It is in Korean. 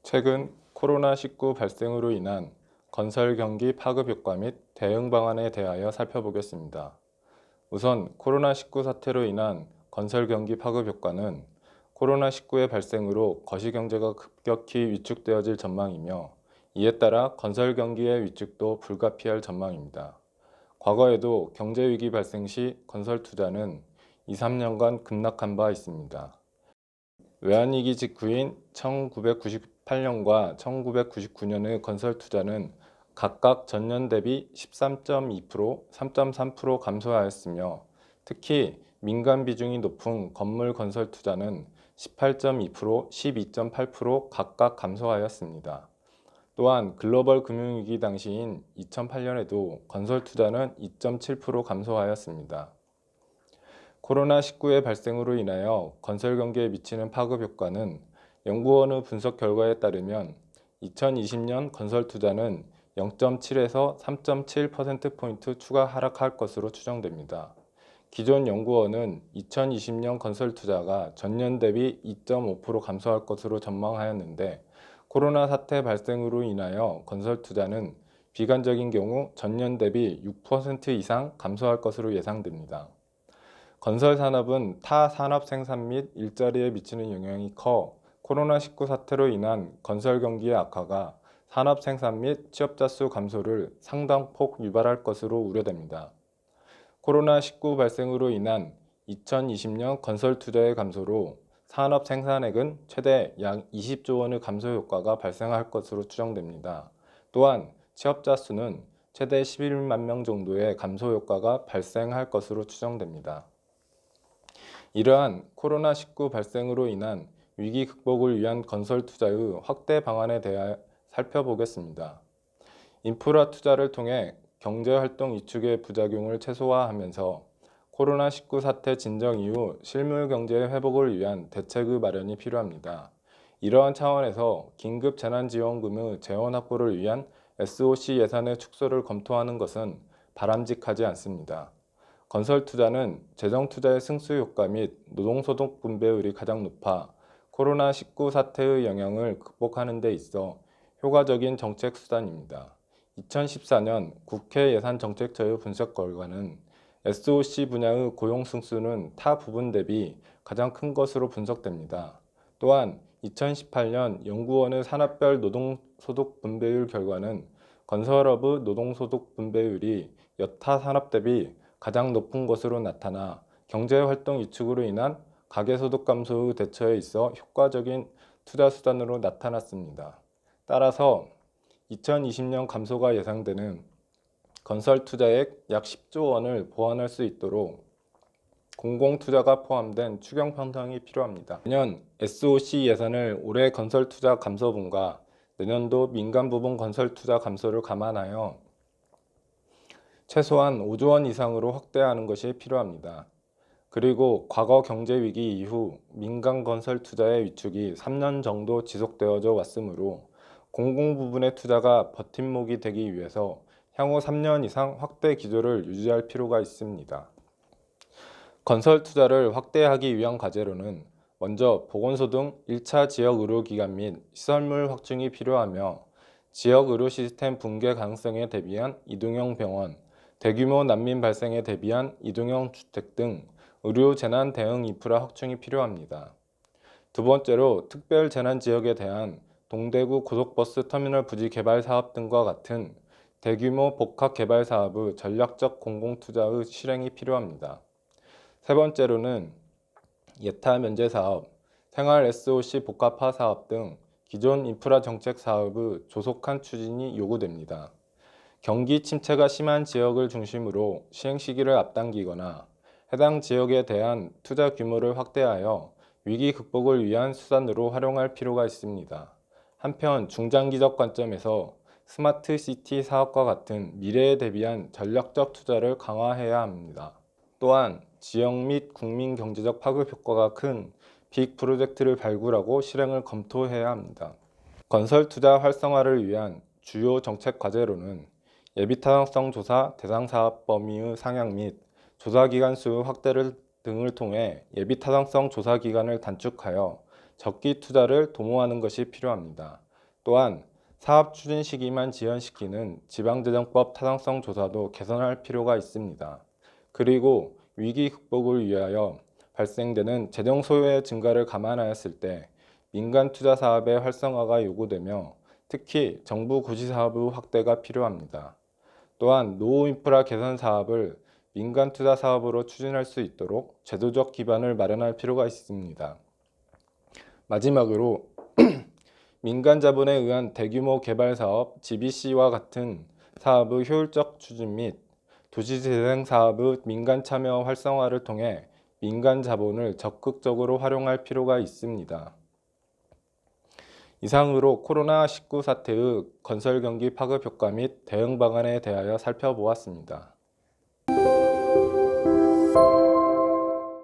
최근 코로나19 발생으로 인한 건설 경기 파급 효과 및 대응 방안에 대하여 살펴보겠습니다. 우선 코로나19 사태로 인한 건설 경기 파급 효과는 코로나19의 발생으로 거시경제가 급격히 위축되어질 전망이며 이에 따라 건설 경기의 위축도 불가피할 전망입니다. 과거에도 경제위기 발생 시 건설 투자는 2, 3년간 급락한 바 있습니다. 외환위기 직후인 1998년과 1999년의 건설 투자는 각각 전년 대비 13.2%, 3.3% 감소하였으며 특히 민간 비중이 높은 건물 건설 투자는 18.2%, 12.8% 각각 감소하였습니다. 또한 글로벌 금융위기 당시인 2008년에도 건설 투자는 2.7% 감소하였습니다. 코로나19의 발생으로 인하여 건설 경기에 미치는 파급 효과는 연구원의 분석 결과에 따르면 2020년 건설 투자는 0.7에서 3.7%포인트 추가 하락할 것으로 추정됩니다. 기존 연구원은 2020년 건설 투자가 전년 대비 2.5% 감소할 것으로 전망하였는데 코로나 사태 발생으로 인하여 건설 투자는 비관적인 경우 전년 대비 6% 이상 감소할 것으로 예상됩니다. 건설 산업은 타 산업 생산 및 일자리에 미치는 영향이 커 코로나19 사태로 인한 건설 경기의 악화가 산업 생산 및 취업자 수 감소를 상당폭 유발할 것으로 우려됩니다. 코로나19 발생으로 인한 2020년 건설 투자의 감소로 산업 생산액은 최대 약 20조 원의 감소 효과가 발생할 것으로 추정됩니다. 또한 취업자 수는 최대 11만 명 정도의 감소 효과가 발생할 것으로 추정됩니다. 이러한 코로나19 발생으로 인한 위기 극복을 위한 건설 투자의 확대 방안에 대해 살펴보겠습니다. 인프라 투자를 통해 경제활동 위축의 부작용을 최소화하면서 코로나19 사태 진정 이후 실물 경제 회복을 위한 대책의 마련이 필요합니다. 이러한 차원에서 긴급 재난지원금의 재원 확보를 위한 SOC 예산의 축소를 검토하는 것은 바람직하지 않습니다. 건설 투자는 재정 투자의 승수 효과 및 노동소득 분배율이 가장 높아 코로나19 사태의 영향을 극복하는 데 있어 효과적인 정책 수단입니다. 2014년 국회 예산정책처의 분석 결과는 SOC 분야의 고용 승수는 타 부분 대비 가장 큰 것으로 분석됩니다. 또한 2018년 연구원의 산업별 노동소득 분배율 결과는 건설업의 노동소득 분배율이 여타 산업 대비 가장 높은 것으로 나타나 경제활동 위축으로 인한 가계소득 감소의 대처에 있어 효과적인 투자 수단으로 나타났습니다. 따라서 2020년 감소가 예상되는 건설 투자액 약 10조 원을 보완할 수 있도록 공공투자가 포함된 추경 편성이 필요합니다. 내년 SOC 예산을 올해 건설 투자 감소분과 내년도 민간 부분 건설 투자 감소를 감안하여 최소한 5조 원 이상으로 확대하는 것이 필요합니다. 그리고 과거 경제위기 이후 민간 건설 투자의 위축이 3년 정도 지속되어져 왔으므로 공공 부분의 투자가 버팀목이 되기 위해서 향후 3년 이상 확대 기조를 유지할 필요가 있습니다. 건설 투자를 확대하기 위한 과제로는 먼저 보건소 등 1차 지역 의료기관 및 시설물 확충이 필요하며 지역 의료 시스템 붕괴 가능성에 대비한 이동형 병원, 대규모 난민 발생에 대비한 이동형 주택 등 의료 재난 대응 인프라 확충이 필요합니다. 두 번째로 특별 재난 지역에 대한 동대구 고속버스 터미널 부지 개발 사업 등과 같은 대규모 복합 개발 사업의 전략적 공공투자의 실행이 필요합니다. 세 번째로는 예타 면제 사업, 생활 SOC 복합화 사업 등 기존 인프라 정책 사업의 조속한 추진이 요구됩니다. 경기 침체가 심한 지역을 중심으로 시행 시기를 앞당기거나 해당 지역에 대한 투자 규모를 확대하여 위기 극복을 위한 수단으로 활용할 필요가 있습니다. 한편 중장기적 관점에서 스마트 시티 사업과 같은 미래에 대비한 전략적 투자를 강화해야 합니다. 또한 지역 및 국민 경제적 파급 효과가 큰 빅 프로젝트를 발굴하고 실행을 검토해야 합니다. 건설 투자 활성화를 위한 주요 정책 과제로는 예비타당성 조사 대상 사업 범위의 상향 및 조사기간 수의 확대를 등을 통해 예비타당성 조사 기간을 단축하여 적기 투자를 도모하는 것이 필요합니다. 또한 사업 추진 시기만 지연시키는 지방재정법 타당성 조사도 개선할 필요가 있습니다. 그리고 위기 극복을 위하여 발생되는 재정 소요의 증가를 감안하였을 때 민간 투자 사업의 활성화가 요구되며 특히 정부 고시 사업의 확대가 필요합니다. 또한 노후 인프라 개선 사업을 민간 투자 사업으로 추진할 수 있도록 제도적 기반을 마련할 필요가 있습니다. 마지막으로 민간 자본에 의한 대규모 개발 사업 GBC와 같은 사업의 효율적 추진 및 도시재생 사업의 민간 참여 활성화를 통해 민간 자본을 적극적으로 활용할 필요가 있습니다. 이상으로 코로나19 사태의 건설 경기 파급 효과 및 대응 방안에 대하여 살펴보았습니다.